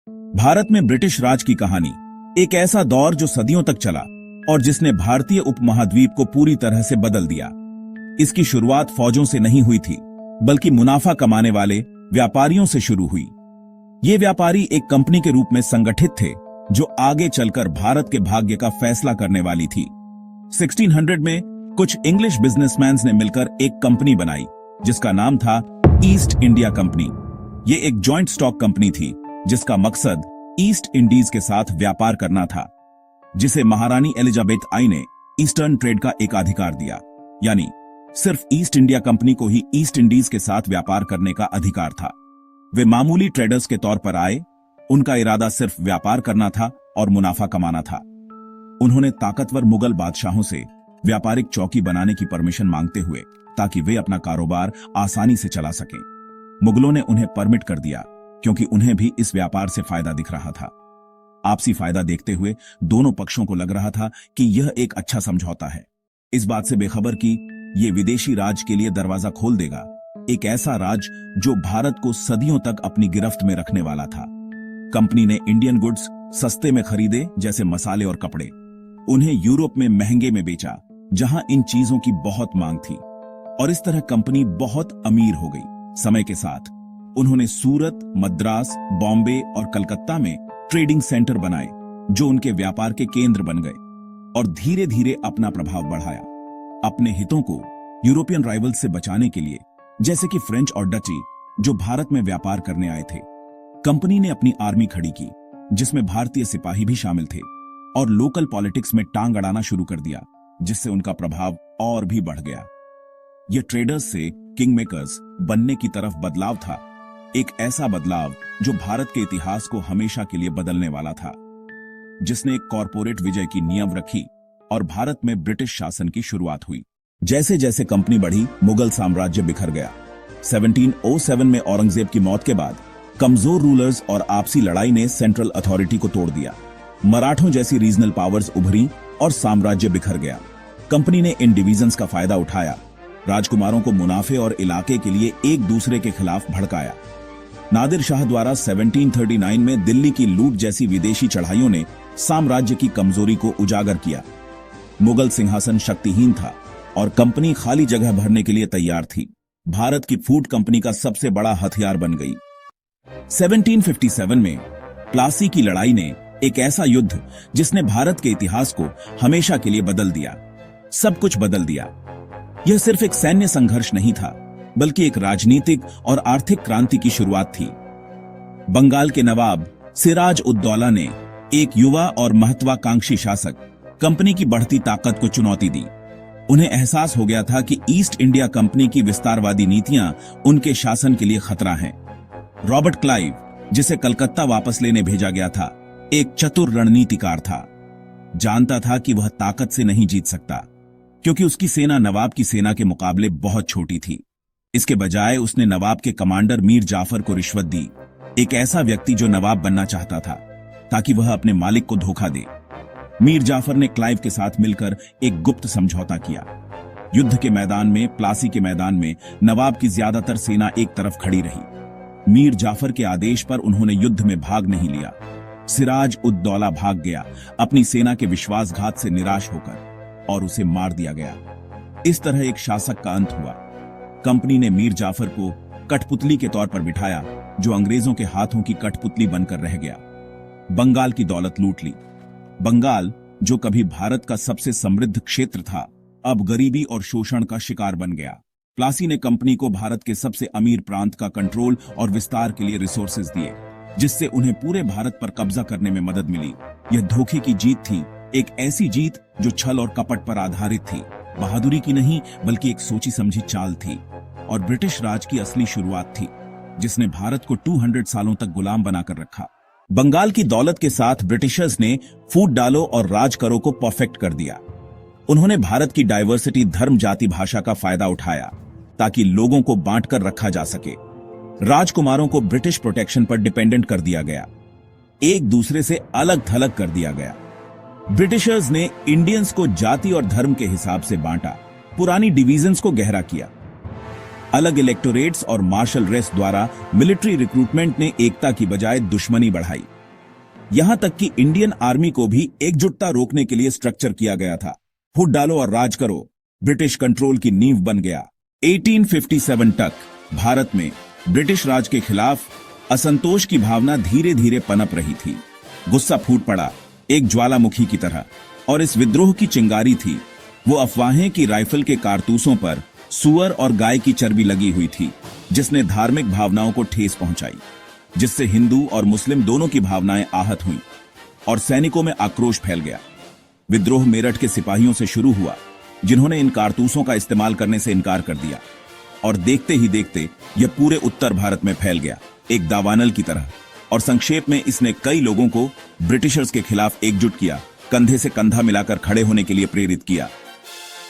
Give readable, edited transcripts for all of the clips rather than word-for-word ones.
भारत में ब्रिटिश राज की कहानी एक ऐसा दौर जो सदियों तक चला और जिसने भारतीय उपमहाद्वीप को पूरी तरह से बदल दिया। इसकी शुरुआत फौजों से नहीं हुई थी, बल्कि मुनाफा कमाने वाले व्यापारियों से शुरू हुई। ये व्यापारी एक कंपनी के रूप में संगठित थे जो आगे चलकर भारत के भाग्य का फैसला करने वाली थी। 1600 में कुछ इंग्लिश बिजनेसमैन ने मिलकर एक कंपनी बनाई जिसका नाम था ईस्ट इंडिया कंपनी। ये एक जॉइंट स्टॉक कंपनी थी जिसका मकसद ईस्ट इंडीज के साथ व्यापार करना था, जिसे महारानी एलिजाबेथ आई ने ईस्टर्न ट्रेड का एकाधिकार दिया, यानी सिर्फ ईस्ट इंडिया कंपनी को ही ईस्ट इंडीज के साथ व्यापार करने का अधिकार था। वे मामूली ट्रेडर्स के तौर पर आए, उनका इरादा सिर्फ व्यापार करना था और मुनाफा कमाना था। उन्होंने ताकतवर मुगल बादशाहों से व्यापारिक चौकी बनाने की परमिशन मांगते हुए ताकि वे अपना कारोबार आसानी से चला सकें। मुगलों ने उन्हें परमिट कर दिया क्योंकि उन्हें भी इस व्यापार से फायदा दिख रहा था। आपसी फायदा देखते हुए दोनों पक्षों को लग रहा था कि यह एक अच्छा समझौता है। इस बात से बेखबर कि यह विदेशी राज के लिए दरवाजा खोल देगा, एक ऐसा राज जो भारत को सदियों तक अपनी गिरफ्त में रखने वाला था। कंपनी ने इंडियन गुड्स सस्ते में खरीदे, जैसे मसाले और कपड़े, उन्हें यूरोप में महंगे में बेचा जहां इन चीजों की बहुत मांग थी, और इस तरह कंपनी बहुत अमीर हो गई। समय के साथ उन्होंने सूरत, मद्रास, बॉम्बे और कलकत्ता में ट्रेडिंग सेंटर बनाए जो उनके व्यापार के केंद्र बन गए, और धीरे धीरे अपना प्रभाव बढ़ाया। अपने हितों को यूरोपियन राइवल्स से बचाने के लिए, जैसे कि फ्रेंच और डची जो भारत में व्यापार करने आए थे, कंपनी ने अपनी आर्मी खड़ी की जिसमें भारतीय सिपाही भी शामिल थे, और लोकल पॉलिटिक्स में टांग अड़ाना शुरू कर दिया, जिससे उनका प्रभाव और भी बढ़ गया। यह ट्रेडर्स से किंग मेकर्स बनने की तरफ बदलाव था, एक ऐसा बदलाव जो भारत के इतिहास को हमेशा के लिए बदलने वाला था, जिसने एक कॉरपोरेट विजय की नींव रखी और भारत में ब्रिटिश शासन की शुरुआत हुई। जैसे जैसे कंपनी बढ़ी, मुगल साम्राज्य बिखर गया। 1707 में औरंगजेब की मौत के बाद कमजोर रूलर्स और आपसी लड़ाई ने सेंट्रल अथॉरिटी को तोड़ दिया। मराठों जैसी रीजनल पावर्स उभरी और साम्राज्य बिखर गया। कंपनी ने इन डिवीजन्स का फायदा उठाया, राजकुमारों को मुनाफे और इलाके के लिए एक दूसरे के खिलाफ भड़काया। नादिर शाह द्वारा 1739 में दिल्ली की लूट जैसी विदेशी चढ़ाइयों ने साम्राज्य की कमजोरी को उजागर किया। मुगल सिंहासन शक्तिहीन था और कंपनी खाली जगह भरने के लिए तैयार थी। भारत की फूड कंपनी का सबसे बड़ा हथियार बन गई। 1757 में प्लासी की लड़ाई ने एक ऐसा युद्ध जिसने भारत के इतिहास को हमेशा के लिए बदल दिया, सब कुछ बदल दिया। यह सिर्फ एक सैन्य संघर्ष नहीं था, बल्कि एक राजनीतिक और आर्थिक क्रांति की शुरुआत थी। बंगाल के नवाब सिराज उद दौला ने, एक युवा और महत्वाकांक्षी शासक, कंपनी की बढ़ती ताकत को चुनौती दी। उन्हें एहसास हो गया था कि ईस्ट इंडिया कंपनी की विस्तारवादी नीतियां उनके शासन के लिए खतरा हैं। रॉबर्ट क्लाइव, जिसे कलकत्ता वापस लेने भेजा गया था, एक चतुर रणनीतिकार था। जानता था कि वह ताकत से नहीं जीत सकता, क्योंकि उसकी सेना नवाब की सेना के मुकाबले बहुत छोटी थी। इसके बजाय उसने नवाब के कमांडर मीर जाफर को रिश्वत दी, एक ऐसा व्यक्ति जो नवाब बनना चाहता था ताकि वह अपने मालिक को धोखा दे। मीर जाफर ने क्लाइव के साथ मिलकर एक गुप्त समझौता किया। युद्ध के मैदान में, प्लासी के मैदान में नवाब की ज्यादातर सेना एक तरफ खड़ी रही। मीर जाफर के आदेश पर उन्होंने युद्ध में भाग नहीं लिया। सिराज उद दौला भाग गया, अपनी सेना के विश्वासघात से निराश होकर, और उसे मार दिया गया। इस तरह एक शासक का अंत हुआ। कंपनी ने मीर जाफर को कठपुतली के तौर पर बिठाया, जो अंग्रेजों के हाथों की कठपुतली बनकर रह गया। बंगाल की दौलत लूट ली। बंगाल, जो कभी भारत का सबसे समृद्ध क्षेत्र था, अब गरीबी और शोषण का शिकार बन गया। प्लासी ने कंपनी को भारत के सबसे अमीर प्रांत का कंट्रोल और विस्तार के लिए रिसोर्सेज दिए, जिससे उन्हें पूरे भारत पर कब्जा करने में मदद मिली। यह धोखे की जीत थी, एक ऐसी जीत जो छल और कपट पर आधारित थी, बहादुरी की नहीं बल्कि एक सोची समझी चाल थी, और ब्रिटिश राज की असली शुरुआत थी, जिसने भारत को 200 सालों तक गुलाम बनाकर रखा। बंगाल की दौलत के साथ ब्रिटिशर्स ने फूट डालो और राज करो को परफेक्ट कर दिया। उन्होंने भारत की डाइवर्सिटी, धर्म, जाति, भाषा का फायदा उठाया ताकि लोगों को बांटकर रखा जा सके। राजकुमारों को ब्रिटिश प्रोटेक्शन पर डिपेंडेंट कर दिया गया, एक दूसरे से अलग थलग कर दिया गया। ब्रिटिशर्स ने इंडियंस को जाति और धर्म के हिसाब से बांटा, पुरानी डिवीजन्स को गहरा किया। अलग इलेक्टोरेट्स और मार्शल रेस द्वारा मिलिट्री रिक्रूटमेंट ने एकता की बजाय दुश्मनी बढ़ाई। यहां तक कि इंडियन आर्मी को भी एकजुटता रोकने के लिए स्ट्रक्चर किया गया था। फुट डालो और राज करो ब्रिटिश कंट्रोल की नींव बन गया। 1857 तक भारत में ब्रिटिश राज के खिलाफ असंतोष की भावना धीरे धीरे पनप रही थी। गुस्सा फूट पड़ा एक ज्वालामुखी की तरह, और इस विद्रोह की चिंगारी थी वो अफवाहें कि राइफल के कारतूसों पर सुअर और गाय की चर्बी लगी हुई थी, जिसने धार्मिक भावनाओं को ठेस पहुंचाई, जिससे हिंदू और मुस्लिम दोनों की भावनाएं आहत हुईं और सैनिकों में आक्रोश फैल गया। विद्रोह मेरठ के सिपाहियों से शुरू हुआ, जिन्होंने इन कारतूसों का इस्तेमाल करने से इनकार कर दिया, और देखते ही देखते यह पूरे उत्तर भारत में फैल गया एक दावानल की तरह। और संक्षेप में इसने कई लोगों को ब्रिटिशर्स के खिलाफ एकजुट किया, कंधे से कंधा मिलाकर खड़े होने के लिए प्रेरित किया।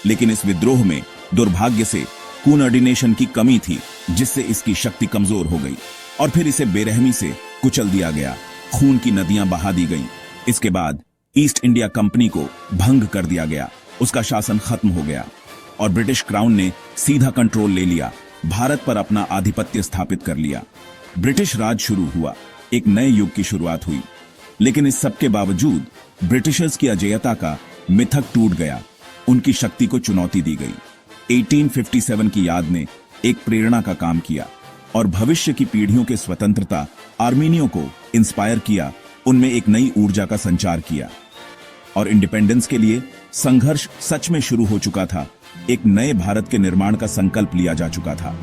लेकिन इस विद्रोह में दुर्भाग्य से कोऑर्डिनेशन की कमी थी, जिससे इसकी शक्ति कमजोर हो गई और फिर इसे बेरहमी से कुचल दिया गया, खून की नदियां बहा दी गईं। इसके बाद ईस्ट इंडिया कंपनी को भंग कर दिया गया, उसका शासन खत्म हो गया और ब्रिटिश क्राउन ने सीधा कंट्रोल ले लिया, भारत पर अपना आधिपत्य स्थापित कर लिया। ब्रिटिश राज शुरू हुआ, एक नए युग की शुरुआत हुई। लेकिन इस सब के बावजूद ब्रिटिशर्स की अजेयता का मिथक टूट गया, उनकी शक्ति को चुनौती दी गई। 1857 की याद ने एक प्रेरणा का काम किया और भविष्य की पीढ़ियों के स्वतंत्रता आर्मीनियों को इंस्पायर किया, उनमें एक नई ऊर्जा का संचार किया और इंडिपेंडेंस के लिए संघर्ष सच में शुरू हो चुका था। एक नए भारत के निर्माण का संकल्प लिया जा चुका था।